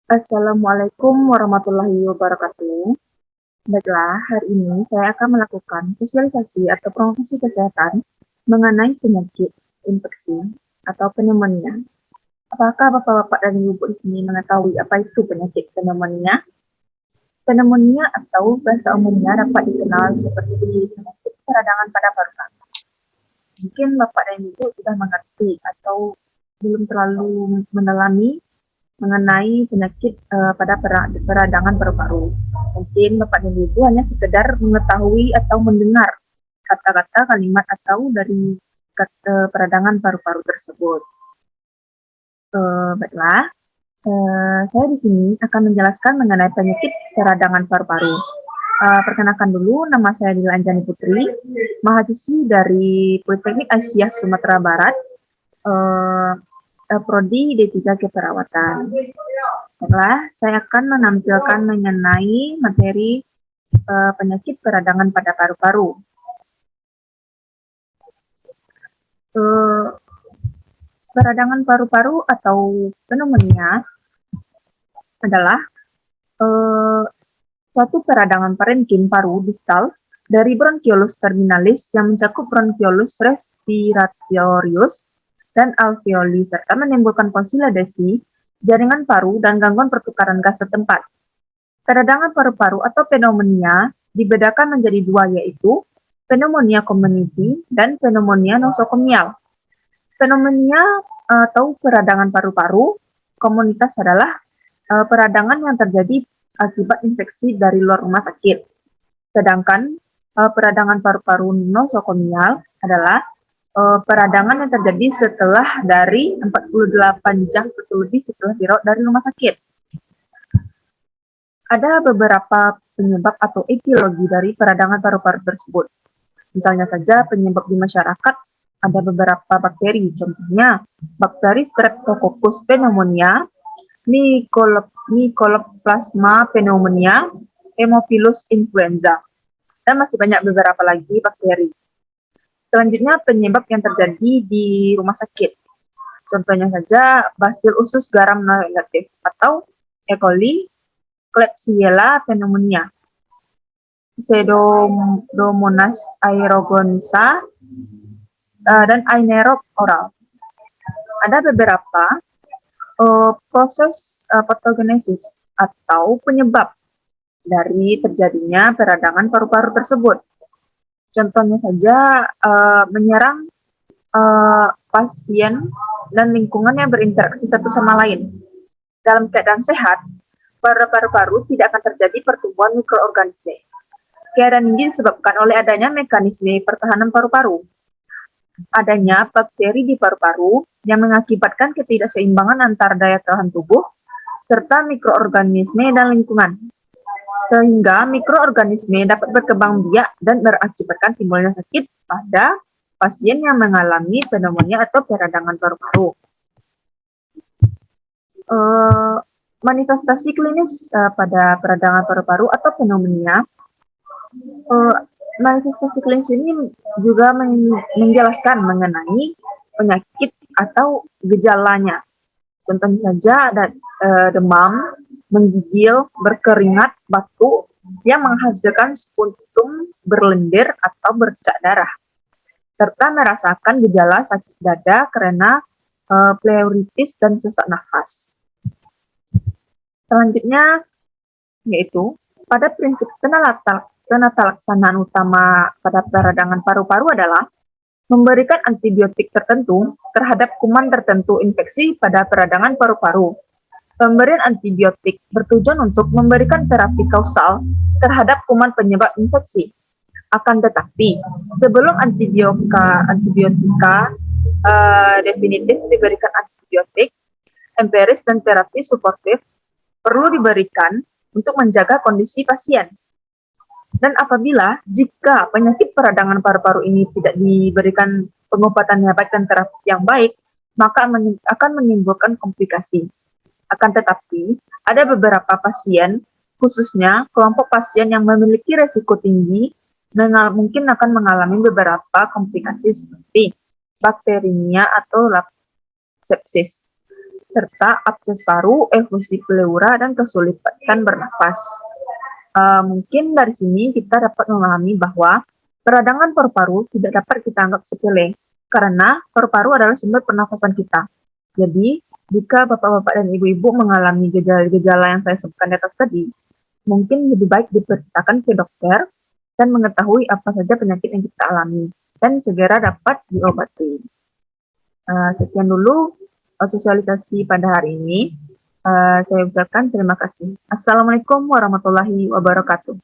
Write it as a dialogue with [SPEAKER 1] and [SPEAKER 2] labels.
[SPEAKER 1] Assalamualaikum warahmatullahi wabarakatuh. Baiklah, hari ini saya akan melakukan sosialisasi atau promosi kesehatan mengenai penyakit infeksi atau pneumonia. Apakah Bapak-Bapak dan Ibu di sini mengetahui apa itu penyakit pneumonia? Pneumonia atau bahasa umumnya dapat dikenal seperti penyakit peradangan pada paru-paru. Mungkin Bapak dan Ibu sudah mengerti atau belum terlalu mendalami mengenai penyakit pada peradangan paru-paru. Mungkin Bapak dan Ibu hanya sekedar mengetahui atau mendengar kata-kata, kalimat atau dari peradangan paru-paru tersebut. Baiklah, saya di sini akan menjelaskan mengenai penyakit peradangan paru-paru. Perkenalkan dulu, nama saya Dila Anjani Putri, mahasiswi dari Politeknik Aisyah Sumatera Barat, Prodi D3 Keperawatan. Setelah saya akan menampilkan mengenai materi penyakit peradangan pada paru-paru. Peradangan paru-paru atau pneumonia adalah suatu peradangan parenkim paru distal dari bronkiolus terminalis yang mencakup bronkiolus respiratorius dan alveoli serta menimbulkan konsolidasi jaringan paru dan gangguan pertukaran gas setempat. Peradangan paru-paru atau pneumonia dibedakan menjadi dua, yaitu pneumonia community dan pneumonia nosokomial. Pneumonia atau peradangan paru-paru komunitas adalah peradangan yang terjadi akibat infeksi dari luar rumah sakit. Sedangkan peradangan paru-paru nosokomial adalah peradangan yang terjadi setelah dari 48 jam atau lebih setelah dirawat dari rumah sakit. Ada beberapa penyebab atau etiologi dari peradangan paru-paru tersebut. Misalnya saja penyebab di masyarakat ada beberapa bakteri, contohnya bakteri Streptococcus pneumonia, Mycoplasma pneumonia, Haemophilus influenza, dan masih banyak beberapa lagi bakteri. Selanjutnya penyebab yang terjadi di rumah sakit. Contohnya saja Bacillus usus garam negatif atau E. coli, Klebsiella pneumonia, Pseudomonas aeruginosa, dan aenerob oral. Ada beberapa proses patogenesis atau penyebab dari terjadinya peradangan paru-paru tersebut. Contohnya saja menyerang pasien dan lingkungan yang berinteraksi satu sama lain. Dalam keadaan sehat, pada paru-paru tidak akan terjadi pertumbuhan mikroorganisme. Keadaan ini disebabkan oleh adanya mekanisme pertahanan paru-paru. Adanya bakteri di paru-paru yang mengakibatkan ketidakseimbangan antara daya tahan tubuh serta mikroorganisme dan lingkungan. Sehingga mikroorganisme dapat berkembang biak dan berakibatkan timbulnya sakit pada pasien yang mengalami pneumonia atau peradangan paru-paru. Manifestasi klinis pada peradangan paru-paru atau pneumonia. Manifestasi klinis ini juga menjelaskan mengenai penyakit atau gejalanya. Contohnya saja ada demam, menggigil, berkeringat, batuk yang menghasilkan spuntum berlendir atau bercak darah, serta merasakan gejala sakit dada karena pleuritis dan sesak nafas. Selanjutnya yaitu pada prinsip penata laksanaan utama pada peradangan paru-paru adalah memberikan antibiotik tertentu terhadap kuman tertentu infeksi pada peradangan paru-paru. Pemberian antibiotik bertujuan untuk memberikan terapi kausal terhadap kuman penyebab infeksi. Akan tetapi, sebelum antibiotika definitif diberikan antibiotik, empiris dan terapi suportif perlu diberikan untuk menjaga kondisi pasien. Dan apabila jika penyakit peradangan paru-paru ini tidak diberikan pengobatan yang baik dan terapi yang baik, maka akan menimbulkan komplikasi. Akan tetapi, ada beberapa pasien, khususnya kelompok pasien yang memiliki resiko tinggi, mungkin akan mengalami beberapa komplikasi seperti bakteriemia atau sepsis. serta abses paru, efusi pleura, dan kesulitan bernapas. Mungkin dari sini kita dapat memahami bahwa peradangan paru-paru tidak dapat kita anggap sepele, karena paru-paru adalah sumber pernafasan kita. Jadi, jika bapak-bapak dan ibu-ibu mengalami gejala-gejala yang saya sebutkan di atas tadi, mungkin lebih baik diperiksakan ke dokter dan mengetahui apa saja penyakit yang kita alami, dan segera dapat diobati. Sekian dulu sosialisasi pada hari ini. Saya ucapkan terima kasih. Assalamualaikum warahmatullahi wabarakatuh.